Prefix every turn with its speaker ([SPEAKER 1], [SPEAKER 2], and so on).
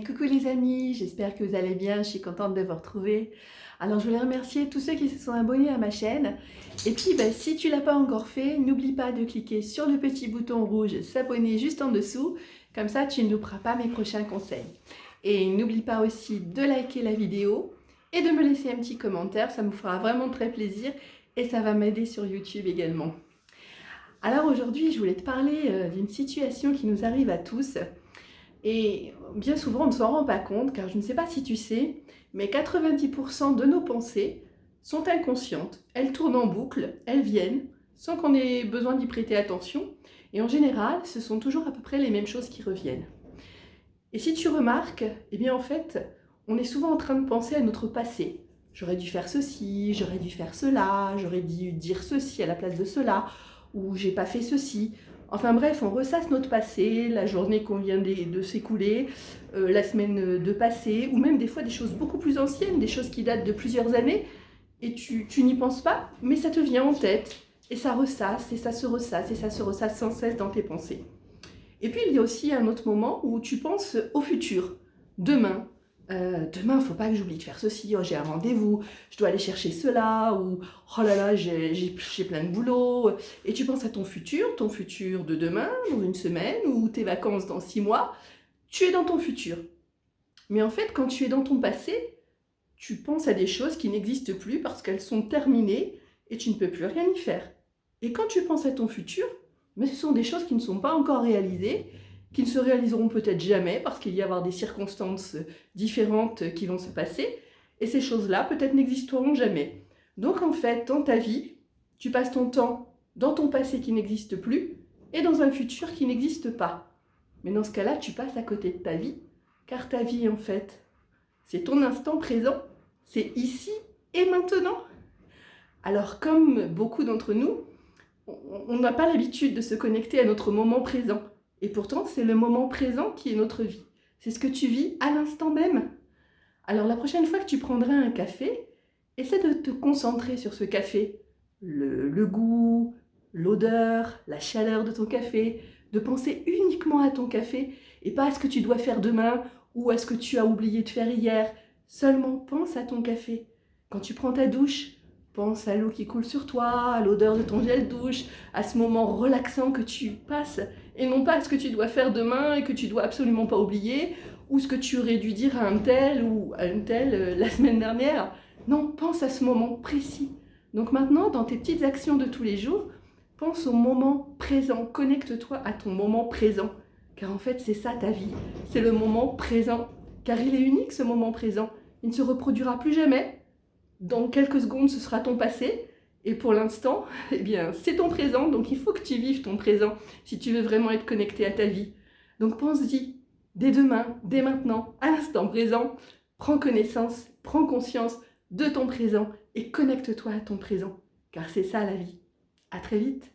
[SPEAKER 1] Coucou les amis, j'espère que vous allez bien, je suis contente de vous retrouver. Alors je voulais remercier tous ceux qui se sont abonnés à ma chaîne. Et puis si tu ne l'as pas encore fait, n'oublie pas de cliquer sur le petit bouton rouge s'abonner juste en dessous. Comme ça tu ne louperas pas mes prochains conseils. Et n'oublie pas aussi de liker la vidéo et de me laisser un petit commentaire, ça me fera vraiment très plaisir et ça va m'aider sur YouTube également. Alors aujourd'hui je voulais te parler d'une situation qui nous arrive à tous. Et bien souvent, on ne s'en rend pas compte, car je ne sais pas si tu sais, mais 90% de nos pensées sont inconscientes. Elles tournent en boucle, elles viennent, sans qu'on ait besoin d'y prêter attention. Et en général, ce sont toujours à peu près les mêmes choses qui reviennent. Et si tu remarques, eh bien en fait, on est souvent en train de penser à notre passé. J'aurais dû faire ceci, j'aurais dû faire cela, j'aurais dû dire ceci à la place de cela, ou j'ai pas fait ceci. Enfin bref, on ressasse notre passé, la journée qu'on vient de s'écouler, la semaine de passé, ou même des fois des choses beaucoup plus anciennes, des choses qui datent de plusieurs années, et tu n'y penses pas, mais ça te vient en tête, et ça ressasse, et ça se ressasse, et ça se ressasse sans cesse dans tes pensées. Et puis il y a aussi un autre moment où tu penses au futur, demain. Demain, faut pas que j'oublie de faire ceci, oh, j'ai un rendez-vous, je dois aller chercher cela, ou oh là là, j'ai plein de boulot. Et tu penses à ton futur de demain, dans une semaine, ou tes vacances dans 6 mois. Tu es dans ton futur. Mais en fait, quand tu es dans ton passé, tu penses à des choses qui n'existent plus parce qu'elles sont terminées et tu ne peux plus rien y faire. Et quand tu penses à ton futur, mais ce sont des choses qui ne sont pas encore réalisées, qui ne se réaliseront peut-être jamais parce qu'il y avoir des circonstances différentes qui vont se passer, et ces choses-là peut-être n'existeront jamais. Donc en fait, dans ta vie, tu passes ton temps dans ton passé qui n'existe plus et dans un futur qui n'existe pas. Mais dans ce cas-là, tu passes à côté de ta vie, car ta vie en fait, c'est ton instant présent, c'est ici et maintenant. Alors comme beaucoup d'entre nous, on n'a pas l'habitude de se connecter à notre moment présent. Et pourtant, c'est le moment présent qui est notre vie. C'est ce que tu vis à l'instant même. Alors la prochaine fois que tu prendras un café, essaie de te concentrer sur ce café. Le goût, l'odeur, la chaleur de ton café. De penser uniquement à ton café et pas à ce que tu dois faire demain ou à ce que tu as oublié de faire hier. Seulement pense à ton café. Quand tu prends ta douche, pense à l'eau qui coule sur toi, à l'odeur de ton gel douche, à ce moment relaxant que tu passes, et non pas à ce que tu dois faire demain et que tu dois absolument pas oublier, ou ce que tu aurais dû dire à un tel ou à une telle la semaine dernière. Non, pense à ce moment précis. Donc maintenant, dans tes petites actions de tous les jours, pense au moment présent, connecte-toi à ton moment présent, car en fait c'est ça ta vie, c'est le moment présent, car il est unique ce moment présent, il ne se reproduira plus jamais. Dans quelques secondes, ce sera ton passé. Et pour l'instant, eh bien, c'est ton présent. Donc, il faut que tu vives ton présent si tu veux vraiment être connecté à ta vie. Donc, pense-y dès demain, dès maintenant, à l'instant présent. Prends connaissance, prends conscience de ton présent et connecte-toi à ton présent. Car c'est ça la vie. À très vite.